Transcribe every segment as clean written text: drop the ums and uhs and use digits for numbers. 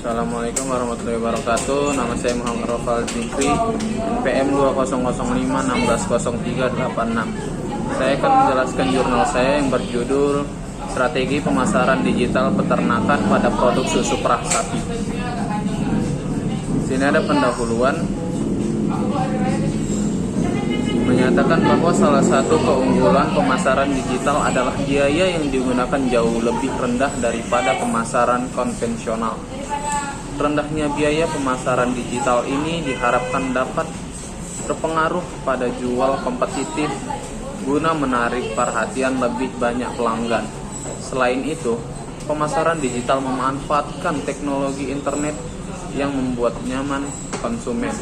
Assalamualaikum warahmatullahi wabarakatuh. Nama saya Muhammad Rofal Zikri, NPM 2005160386. Saya akan menjelaskan jurnal saya yang berjudul Strategi Pemasaran Digital Peternakan pada Produk Susu Perah Sapi. Sini ada pendahuluan menyatakan bahwa salah satu keunggulan pemasaran digital adalah biaya yang digunakan jauh lebih rendah daripada pemasaran konvensional. Rendahnya biaya pemasaran digital ini diharapkan dapat berpengaruh pada jual kompetitif guna menarik perhatian lebih banyak pelanggan. Selain itu, pemasaran digital memanfaatkan teknologi internet yang membuat nyaman konsumen.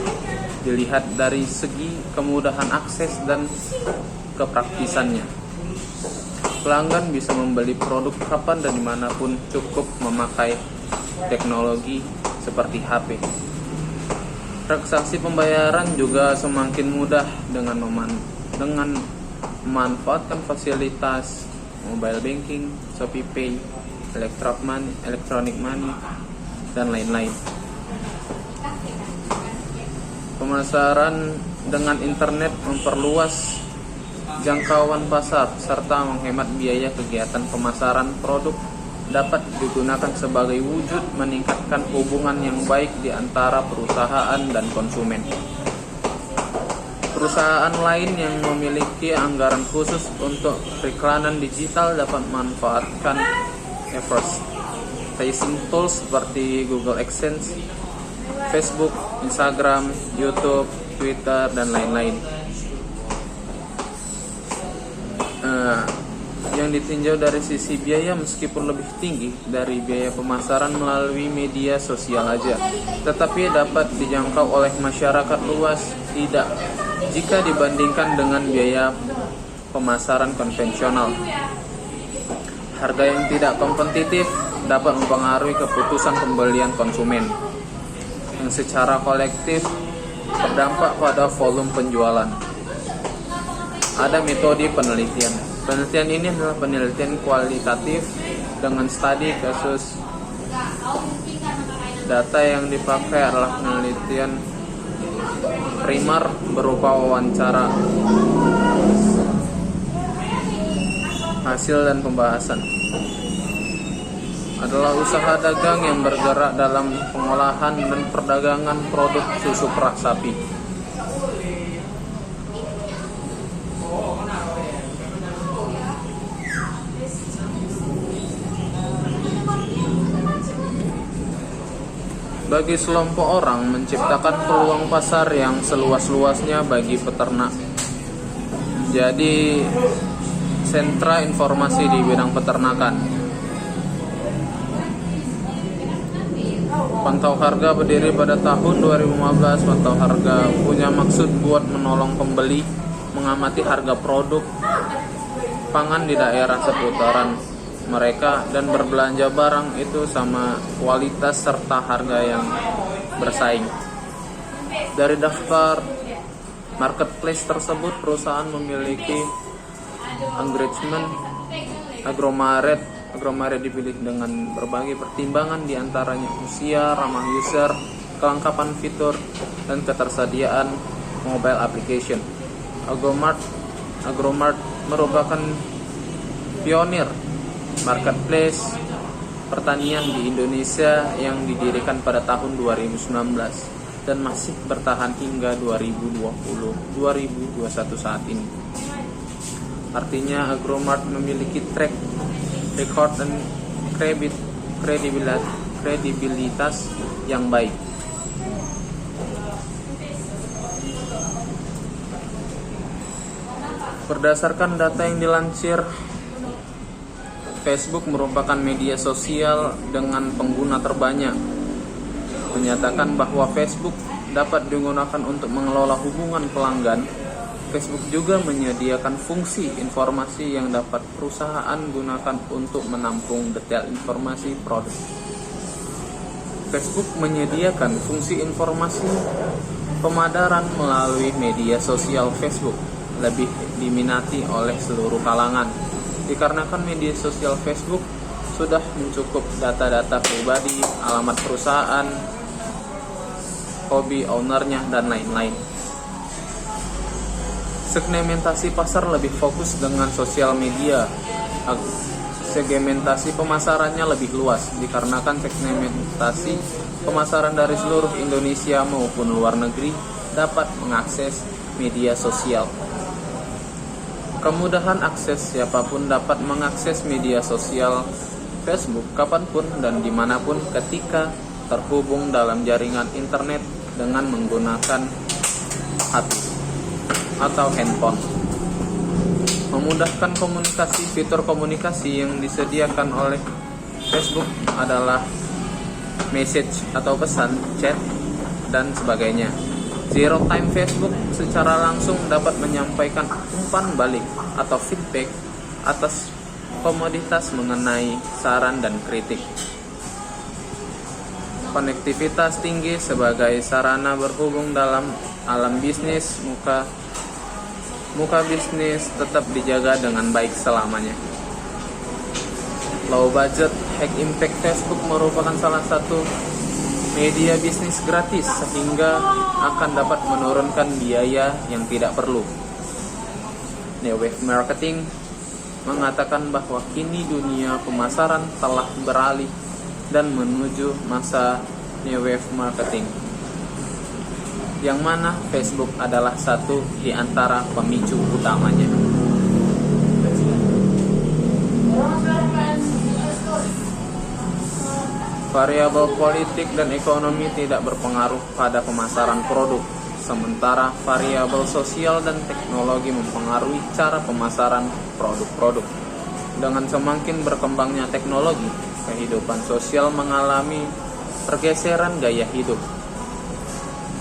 Dilihat dari segi kemudahan akses dan kepraktisannya, pelanggan bisa membeli produk kapan dan dimanapun cukup memakai teknologi seperti HP. Transaksi pembayaran juga semakin mudah dengan memanfaatkan fasilitas mobile banking, Shopee Pay, electronic money, dan lain-lain. Pemasaran dengan internet memperluas jangkauan pasar serta menghemat biaya. Kegiatan pemasaran produk dapat digunakan sebagai wujud meningkatkan hubungan yang baik di antara perusahaan dan konsumen. Perusahaan lain yang memiliki anggaran khusus untuk periklanan digital dapat memanfaatkan advertising tools seperti Google AdSense, Facebook, Instagram, YouTube, Twitter, dan lain-lain. Yang ditinjau dari sisi biaya meskipun lebih tinggi dari biaya pemasaran melalui media sosial aja, tetapi dapat dijangkau oleh masyarakat luas tidak jika dibandingkan dengan biaya pemasaran konvensional. Harga yang tidak kompetitif dapat mempengaruhi keputusan pembelian konsumen, yang secara kolektif berdampak pada volume penjualan. Ada metode penelitian. Penelitian ini adalah penelitian kualitatif dengan studi kasus. Data yang dipakai adalah penelitian primer berupa wawancara, hasil dan pembahasan. Adalah usaha dagang yang bergerak dalam pengolahan dan perdagangan produk susu perah sapi. Bagi sekelompok orang, menciptakan peluang pasar yang seluas-luasnya bagi peternak. Jadi, sentra informasi di bidang peternakan. Pantau harga berdiri pada tahun 2015. Pantau harga punya maksud buat menolong pembeli mengamati harga produk pangan di daerah seputaran mereka dan berbelanja barang itu sama kualitas serta harga yang bersaing. Dari daftar marketplace tersebut, perusahaan memiliki engagement Agromarket dipilih dengan berbagai pertimbangan, diantaranya usia, ramah user, kelengkapan fitur, dan ketersediaan mobile application. Agromart merupakan pionir marketplace pertanian di Indonesia yang didirikan pada tahun 2019 dan masih bertahan hingga 2021 saat ini. Artinya Agromart memiliki track record dan kredibilitas yang baik. Berdasarkan data yang dilansir, Facebook merupakan media sosial dengan pengguna terbanyak. Menyatakan bahwa Facebook dapat digunakan untuk mengelola hubungan pelanggan. Facebook juga menyediakan fungsi informasi yang dapat perusahaan gunakan untuk menampung detail informasi produk. Facebook menyediakan fungsi informasi pemadaran melalui media sosial. Facebook lebih diminati oleh seluruh kalangan dikarenakan media sosial Facebook sudah mencukup data-data pribadi, alamat perusahaan, hobi ownernya, dan lain-lain. Segmentasi pasar lebih fokus dengan sosial media. Segmentasi pemasarannya lebih luas dikarenakan segmentasi pemasaran dari seluruh Indonesia maupun luar negeri dapat mengakses media sosial. Kemudahan akses, siapapun dapat mengakses media sosial Facebook kapanpun dan dimanapun ketika terhubung dalam jaringan internet dengan menggunakan HP atau handphone. Memudahkan komunikasi, fitur komunikasi yang disediakan oleh Facebook adalah message atau pesan, chat, dan sebagainya. Zero time Facebook secara langsung dapat menyampaikan umpan balik atau feedback atas komoditas mengenai saran dan kritik. Konektivitas tinggi sebagai sarana berhubung dalam alam bisnis, muka bisnis tetap dijaga dengan baik selamanya. Low budget high impact Facebook merupakan salah satu media bisnis gratis sehingga akan dapat menurunkan biaya yang tidak perlu. New Wave Marketing mengatakan bahwa kini dunia pemasaran telah beralih dan menuju masa New Wave Marketing, yang mana Facebook adalah satu di antara pemicu utamanya. Variabel politik dan ekonomi tidak berpengaruh pada pemasaran produk, sementara variabel sosial dan teknologi mempengaruhi cara pemasaran produk-produk. Dengan semakin berkembangnya teknologi, kehidupan sosial mengalami pergeseran gaya hidup.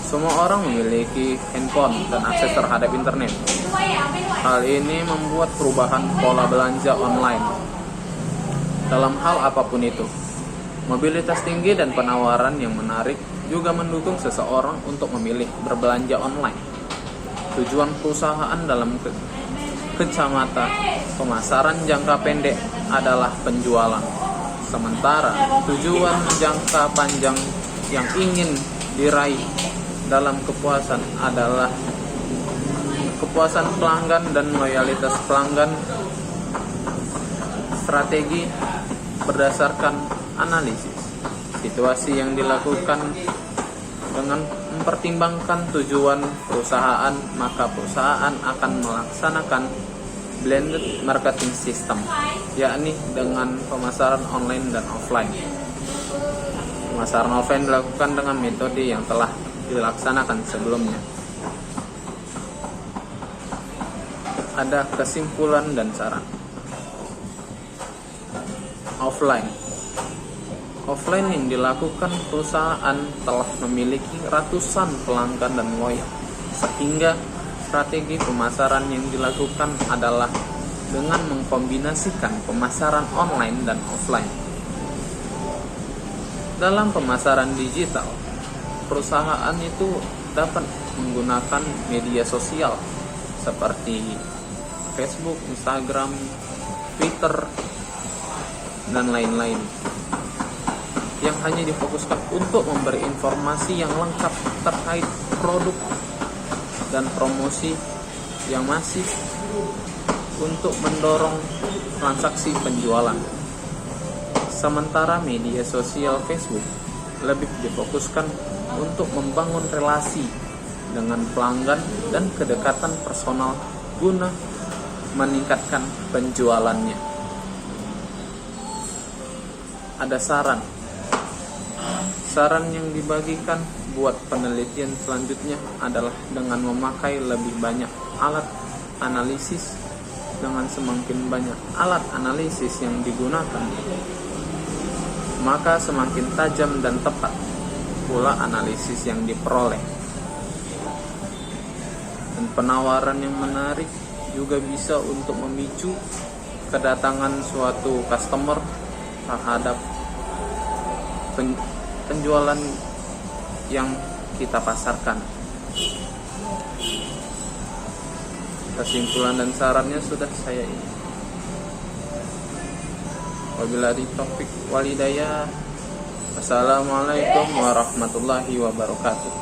Semua orang memiliki handphone dan akses terhadap internet. Hal ini membuat perubahan pola belanja online. Dalam hal apapun itu, mobilitas tinggi dan penawaran yang menarik juga mendukung seseorang untuk memilih berbelanja online. Tujuan perusahaan dalam kacamata pemasaran jangka pendek adalah penjualan. Sementara tujuan jangka panjang yang ingin diraih dalam kepuasan adalah kepuasan pelanggan dan loyalitas pelanggan. Strategi berdasarkan analisis situasi yang dilakukan dengan mempertimbangkan tujuan perusahaan, maka perusahaan akan melaksanakan blended marketing system, yakni dengan pemasaran online dan offline. Pemasaran offline dilakukan dengan metode yang telah dilaksanakan sebelumnya. Ada kesimpulan dan saran. Offline yang dilakukan perusahaan telah memiliki ratusan pelanggan dan loyal, sehingga strategi pemasaran yang dilakukan adalah dengan mengkombinasikan pemasaran online dan offline. Dalam pemasaran digital, perusahaan itu dapat menggunakan media sosial seperti Facebook, Instagram, Twitter, dan lain-lain, yang hanya difokuskan untuk memberi informasi yang lengkap terkait produk dan promosi yang masif untuk mendorong transaksi penjualan. Sementara media sosial Facebook lebih difokuskan untuk membangun relasi dengan pelanggan dan kedekatan personal guna meningkatkan penjualannya. Ada saran yang dibagikan buat penelitian selanjutnya adalah dengan memakai lebih banyak alat analisis. Dengan semakin banyak alat analisis yang digunakan, maka semakin tajam dan tepat pula analisis yang diperoleh. Dan penawaran yang menarik juga bisa untuk memicu kedatangan suatu customer terhadap penjualan yang kita pasarkan. Kesimpulan dan sarannya sudah saya ini. Wabillahi taufik walhidayah. Assalamualaikum warahmatullahi wabarakatuh.